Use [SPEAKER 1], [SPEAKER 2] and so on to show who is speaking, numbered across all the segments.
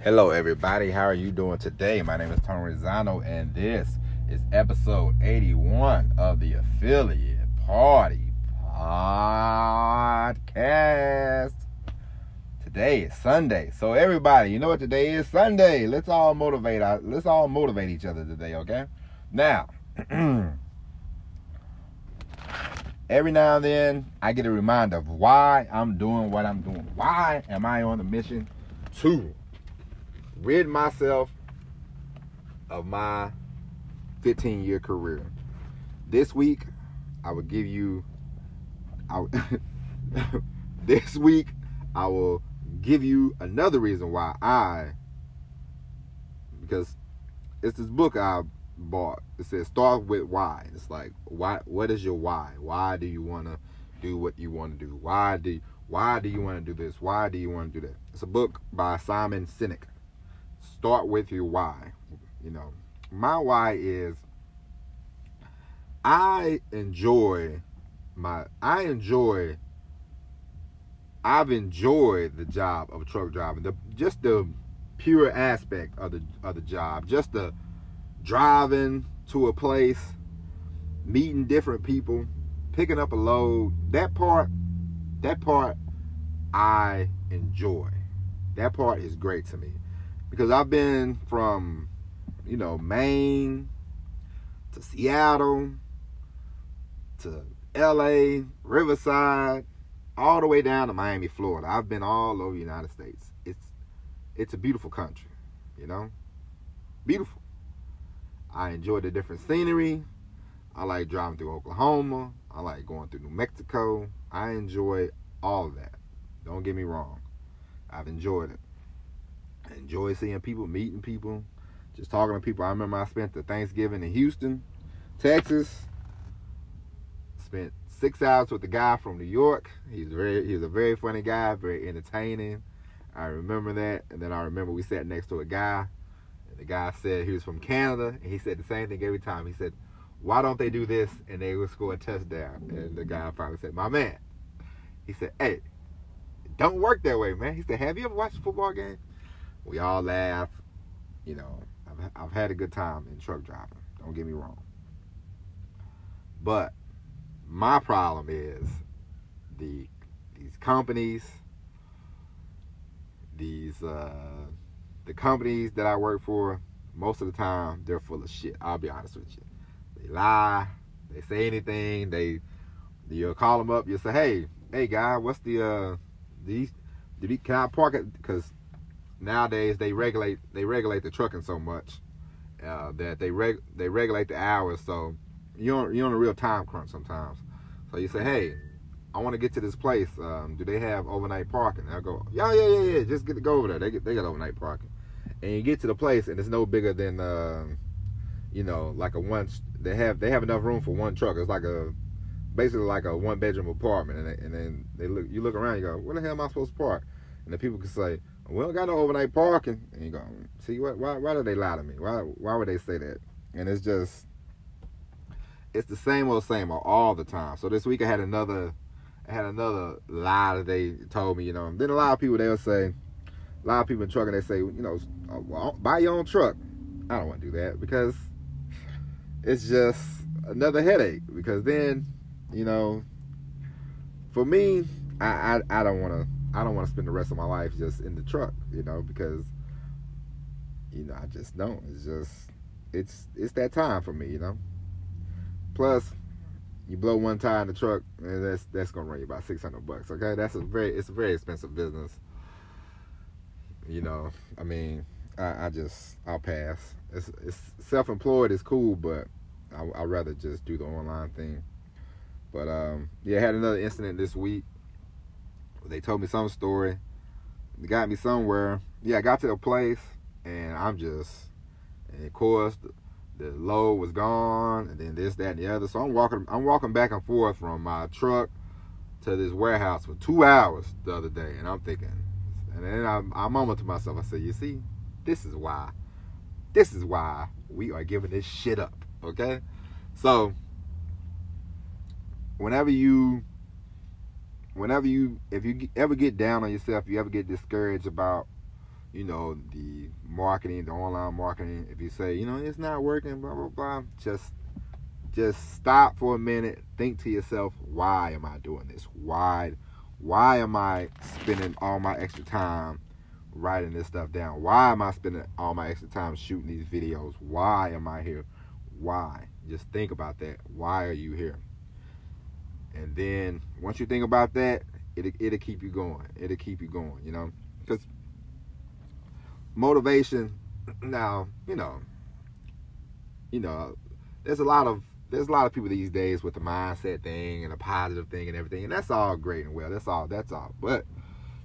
[SPEAKER 1] Hello everybody, how are you doing today? My name is Tony Rizzano and this is episode 81 of the Affiliate Party Podcast. Today is Sunday, so everybody, you know what today is? Sunday. Let's all motivate each other today, okay? Now, every now and then I get a reminder of why I'm doing what I'm doing. Why am I on a mission to rid myself of my 15-year career? This week, I will give you. This week, I will give you another reason why because it's this book I bought. It says start with why. It's like, why? What is your why? Why do you want to do what you want to do? Why do you want to do this? Why do you want to do that? It's a book by Simon Sinek. Start with your why. You know, my why is I've enjoyed the job of truck driving. Just the pure aspect of the job. Just the driving to a place, meeting different people, picking up a load. That part I enjoy. That part is great to me. Because I've been from, Maine to Seattle to LA, Riverside, all the way down to Miami, Florida. I've been all over the United States. It's a beautiful country, beautiful. I enjoy the different scenery. I like driving through Oklahoma. I like going through New Mexico. I enjoy all of that. Don't get me wrong. I've enjoyed it. I enjoy seeing people, meeting people, just talking to people. I remember I spent the Thanksgiving in Houston, Texas. Spent 6 hours with the guy from New York. He was a very funny guy, very entertaining. I remember that. And then I remember we sat next to a guy, and the guy said he was from Canada, and he said the same thing every time. He said, "Why don't they do this?" And they would score a touchdown. And the guy finally said, "My man," he said, "Hey, it don't work that way, man." He said, "Have you ever watched a football game?" We all laugh. I've had a good time in truck driving. Don't get me wrong. But my problem is these companies, the companies that I work for, most of the time, they're full of shit. I'll be honest with you. They lie. They say anything. You'll call them up. You'll say, hey guy, what's can I park it? Because nowadays they regulate the trucking so much that they regulate the hours, so you're on a real time crunch sometimes. So you say, "Hey, I want to get to this place. Do they have overnight parking?" And I go, "Yeah. Just go over there. They got overnight parking." And you get to the place, and it's no bigger than like a one. They have enough room for one truck. It's basically like a 1-bedroom apartment, and then you look around, you go, "Where the hell am I supposed to park?" And the people can say, "We don't got no overnight parking." And you go, "See, why did they lie to me? Why would they say that?" And it's the same old all the time. So this week I had another lie that they told me, Then a lot of people in trucking, they say, well, buy your own truck. I don't want to do that because it's just another headache. Because then, for me, I don't want to spend the rest of my life just in the truck, because I just don't. It's that time for me, Plus, you blow one tire in the truck, and that's gonna run you about $600. Okay, it's a very expensive business. I'll pass. It's self-employed is cool, but I'd rather just do the online thing. But I had another incident this week. They told me some story. They got me somewhere. I got to the place, and and of course the load was gone, and then this, that, and the other. So I'm walking back and forth from my truck to this warehouse for 2 hours the other day, and I'm thinking, and then I mumbled to myself. I said, "You see, this is why we are giving this shit up." Okay, so if you ever get down on yourself, you ever get discouraged about, the marketing, the online marketing, if you say, it's not working, blah, blah, blah, just stop for a minute. Think to yourself, why am I doing this? Why am I spending all my extra time writing this stuff down? Why am I spending all my extra time shooting these videos? Why am I here? Why? Just think about that. Why are you here? And then once you think about that, it'll keep you going. It'll keep you going, because motivation. Now, there's a lot of people these days with the mindset thing and a positive thing and everything, and that's all great and well. That's all. But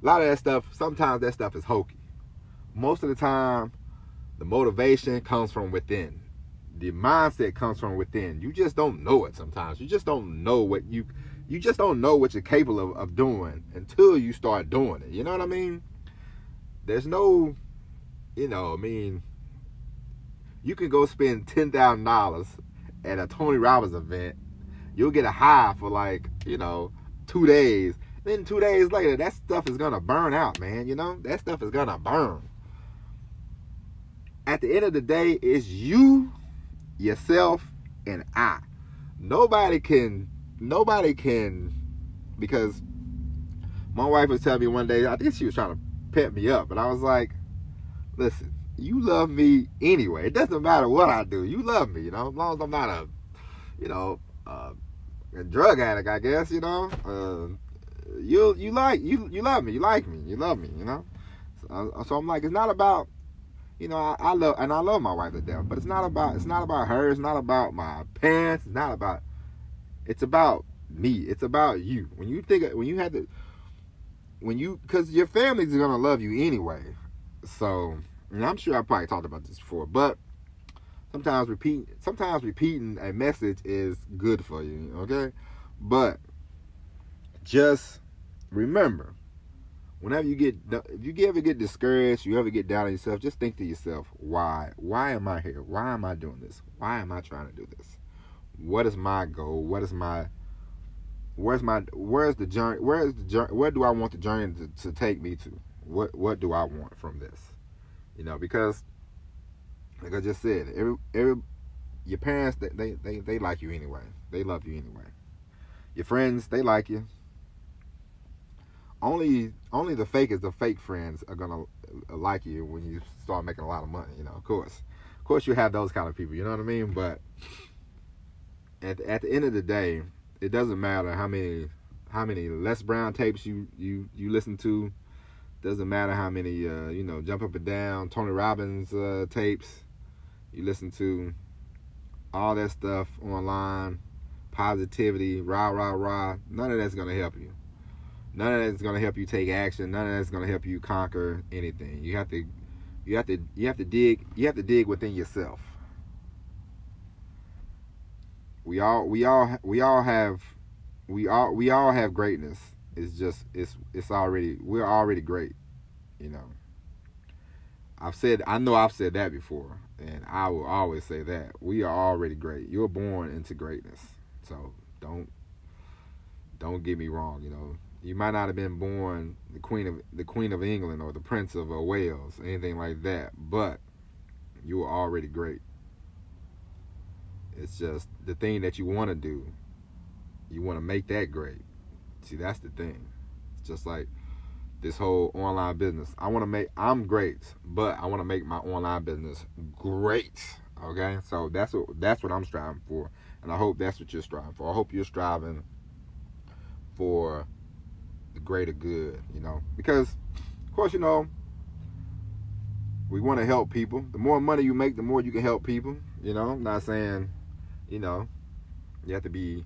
[SPEAKER 1] a lot of that stuff, sometimes that stuff is hokey. Most of the time, the motivation comes from within. The mindset comes from within. You just don't know it sometimes. You just don't know what you just don't know what you're capable of doing until you start doing it. You know what I mean? There's no, you can go spend $10,000 at a Tony Robbins event. You'll get a high for 2 days. Then 2 days later, that stuff is going to burn out, man. That stuff is going to burn. At the end of the day, it's you, yourself, and I. Nobody can, because my wife was telling me one day, I think she was trying to pep me up, but I was like, listen, you love me anyway. It doesn't matter what I do. You love me, as long as I'm not a drug addict, I guess, you love me, you like me, you love me, So I'm like, it's not about, I love my wife to death, but it's not about her, it's not about my parents, it's about me, it's about you. Because your family's gonna love you anyway. So, and I'm sure I probably talked about this before, but sometimes repeating a message is good for you, okay? But just remember, if you ever get discouraged, you ever get down on yourself, just think to yourself, why am I here? Why am I doing this? Why am I trying to do this? What is my goal? Where's the journey? Where do I want the journey to take me to? What do I want from this? Because like I just said, your parents, they like you anyway. They love you anyway. Your friends, they like you. Only the fake friends are gonna like you when you start making a lot of money. Of course you have those kind of people. You know what I mean? But at the end of the day, it doesn't matter how many Les Brown tapes you listen to. Doesn't matter how many Jump Up and Down, Tony Robbins tapes you listen to. All that stuff online, positivity, rah. None of that's gonna help you. None of that's gonna help you take action. None of that's gonna help you conquer anything. You have to dig within yourself. We all have greatness. It's just we're already great. I've said that before, and I will always say that we are already great. You're born into greatness, so don't get me wrong. You might not have been born the Queen of England or the Prince of Wales, anything like that, but you are already great. It's just the thing that you want to do. You want to make that great. See, that's the thing. It's just like this whole online business. I'm great, but I want to make my online business great. Okay? So that's what I'm striving for. And I hope that's what you're striving for. I hope you're striving for the greater good, Because, of course, we want to help people. The more money you make, the more you can help people. I'm not saying, you have to be,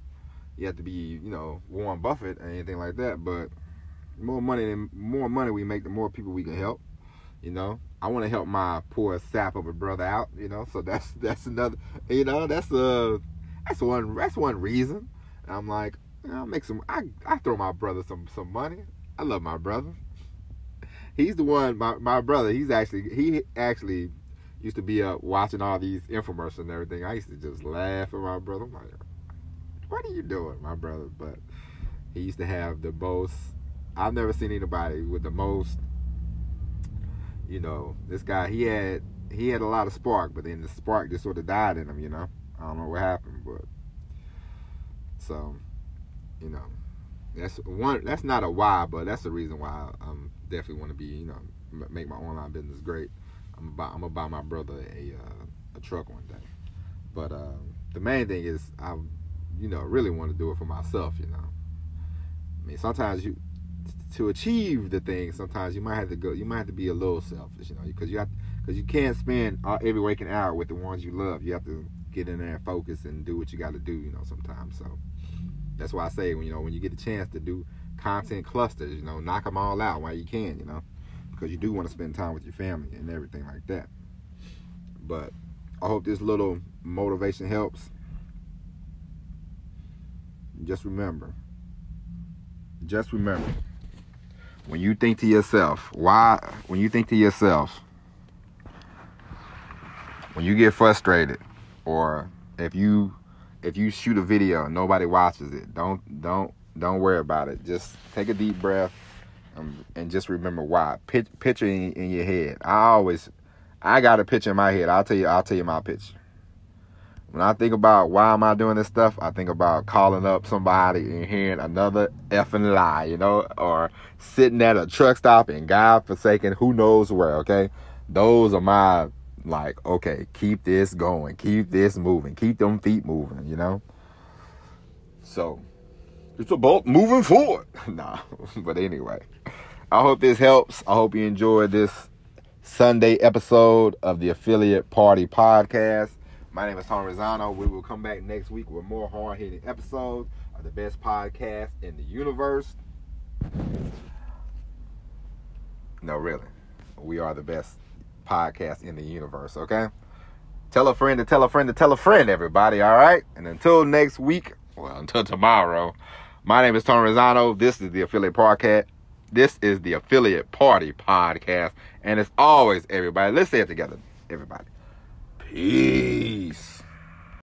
[SPEAKER 1] Warren Buffett or anything like that, but the more money we make, the more people we can help. I want to help my poor sap of a brother out, so that's another, that's one reason. And I'm like, I'll make I throw my brother some money. I love my brother. He's the one, my brother, he actually used to be watching all these infomercials and everything. I used to just laugh at my brother. I'm like, what are you doing, my brother? But he used to have the most, I've never seen anybody with the most, you know, this guy, he had a lot of spark, but then the spark just sort of died in him, you know. I don't know what happened, but so, you know, that's not a why, but that's the reason why I definitely want to be, you know, make my online business great. I'm gonna buy my brother a truck one day. But the main thing is I, you know, really want to do it for myself, you know. I mean, sometimes to achieve the thing, sometimes you might have to be a little selfish, you know, because you can't spend every waking hour with the ones you love. You have to get in there and focus and do what you got to do, you know, sometimes. So that's why I say, when you get a chance to do content clusters, you know, knock them all out while you can, you know, because you do want to spend time with your family and everything like that. But I hope this little motivation helps. Just remember, when you think to yourself, when you get frustrated, or if you shoot a video and nobody watches it, don't worry about it. Just take a deep breath and just remember why. Picture in your head. I got a picture in my head. I'll tell you my picture. When I think about why am I doing this stuff, I think about calling up somebody and hearing another effing lie, you know, or sitting at a truck stop in God-forsaken who knows where, okay? Those are my, like, okay, keep this going, keep this moving, keep them feet moving, you know? So, it's about moving forward. Nah, but anyway, I hope this helps. I hope you enjoyed this Sunday episode of the Affiliate Party Podcast. My name is Tony Rosano. We will come back next week with more hard-hitting episodes of the best podcast in the universe. No, really. We are the best podcast in the universe, okay? Tell a friend to tell a friend to tell a friend, everybody, all right? And until next week, well, until tomorrow, my name is Tony Rosano. This is the Affiliate Podcast. This is the Affiliate Party Podcast. And as always, everybody, let's say it together, everybody. Peace.